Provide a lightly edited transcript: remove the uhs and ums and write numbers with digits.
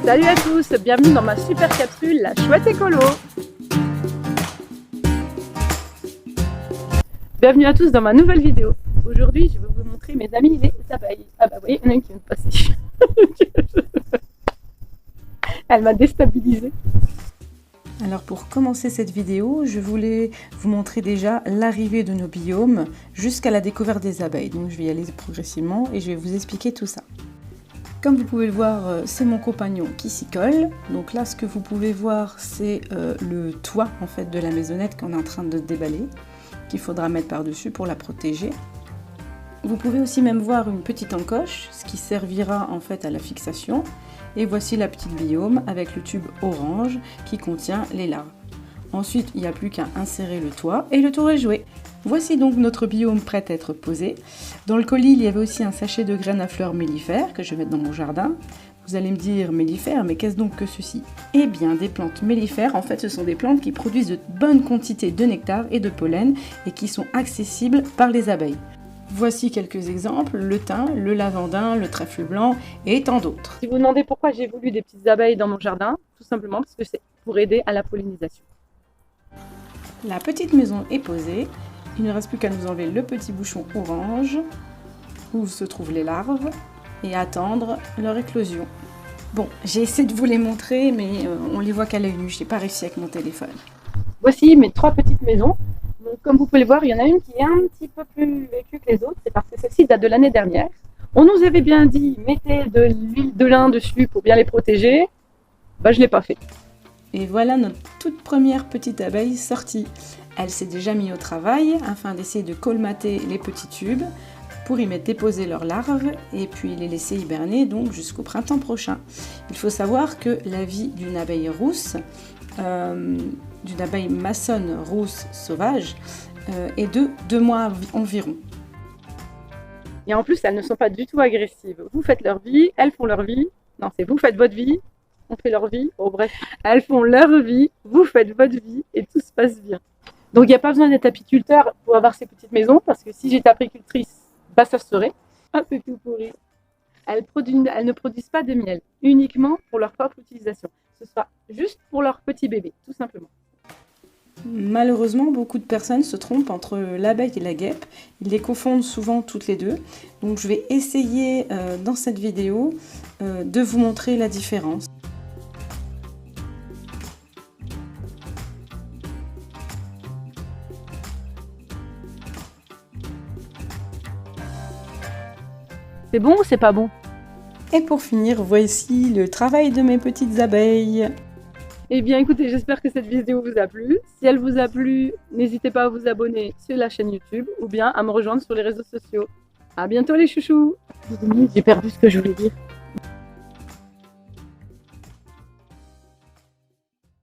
Salut à tous, bienvenue dans ma super capsule, la chouette écolo. Bienvenue à tous dans ma nouvelle vidéo. Aujourd'hui, je vais vous montrer mes amis les abeilles. Ah bah oui, il y en a une qui vient de passer. Elle m'a déstabilisée. Alors pour commencer cette vidéo, je voulais vous montrer déjà l'arrivée de nos biomes jusqu'à la découverte des abeilles. Donc je vais y aller progressivement et je vais vous expliquer tout ça. Comme vous pouvez le voir, c'est mon compagnon qui s'y colle. Donc là, ce que vous pouvez voir, c'est le toit en fait de la maisonnette qu'on est en train de déballer, qu'il faudra mettre par-dessus pour la protéger. Vous pouvez aussi même voir une petite encoche, ce qui servira en fait à la fixation. Et voici la petite biome avec le tube orange qui contient les larves. Ensuite, il n'y a plus qu'à insérer le toit et le tour est joué. Voici donc notre biome prêt à être posé. Dans le colis, il y avait aussi un sachet de graines à fleurs mellifères que je vais mettre dans mon jardin. Vous allez me dire mellifères, mais qu'est-ce donc que ceci? Eh bien, des plantes mellifères, en fait, ce sont des plantes qui produisent de bonnes quantités de nectar et de pollen et qui sont accessibles par les abeilles. Voici quelques exemples, le thym, le lavandin, le trèfle blanc et tant d'autres. Si vous vous demandez pourquoi j'ai voulu des petites abeilles dans mon jardin, tout simplement parce que c'est pour aider à la pollinisation. La petite maison est posée. Il ne reste plus qu'à nous enlever le petit bouchon orange où se trouvent les larves et attendre leur éclosion. Bon, j'ai essayé de vous les montrer, mais on les voit qu'à l'œil nu. Je n'ai pas réussi avec mon téléphone. Voici mes 3 petites maisons. Donc, comme vous pouvez le voir, il y en a une qui est un petit peu plus vécue que les autres. C'est parce que celle-ci date de l'année dernière. On nous avait bien dit, mettez de l'huile de lin dessus pour bien les protéger. Bah, je ne l'ai pas fait. Et voilà notre toute première petite abeille sortie. Elle s'est déjà mise au travail afin d'essayer de colmater les petits tubes pour y mettre déposer leurs larves et puis les laisser hiberner donc jusqu'au printemps prochain. Il faut savoir que la vie d'une abeille rousse, d'une abeille maçonne rousse sauvage, est de 2 mois environ. Et en plus, elles ne sont pas du tout agressives. Vous faites leur vie, elles font leur vie. Non, c'est vous faites votre vie, on fait leur vie. Oh bref, elles font leur vie, vous faites votre vie et tout se passe bien. Donc il n'y a pas besoin d'être apiculteur pour avoir ces petites maisons, parce que si j'étais apicultrice, bah ça se serait. Ah, c'est tout pourri. Elles ne produisent pas de miel, uniquement pour leur propre utilisation. Ce sera juste pour leur petit bébé, tout simplement. Malheureusement, beaucoup de personnes se trompent entre l'abeille et la guêpe. Ils les confondent souvent toutes les deux. Donc je vais essayer dans cette vidéo de vous montrer la différence. C'est bon ou c'est pas bon? Et pour finir, voici le travail de mes petites abeilles. Eh bien écoutez, j'espère que cette vidéo vous a plu. Si elle vous a plu, n'hésitez pas à vous abonner sur la chaîne YouTube ou bien à me rejoindre sur les réseaux sociaux. À bientôt les chouchous. J'ai perdu ce que je voulais dire.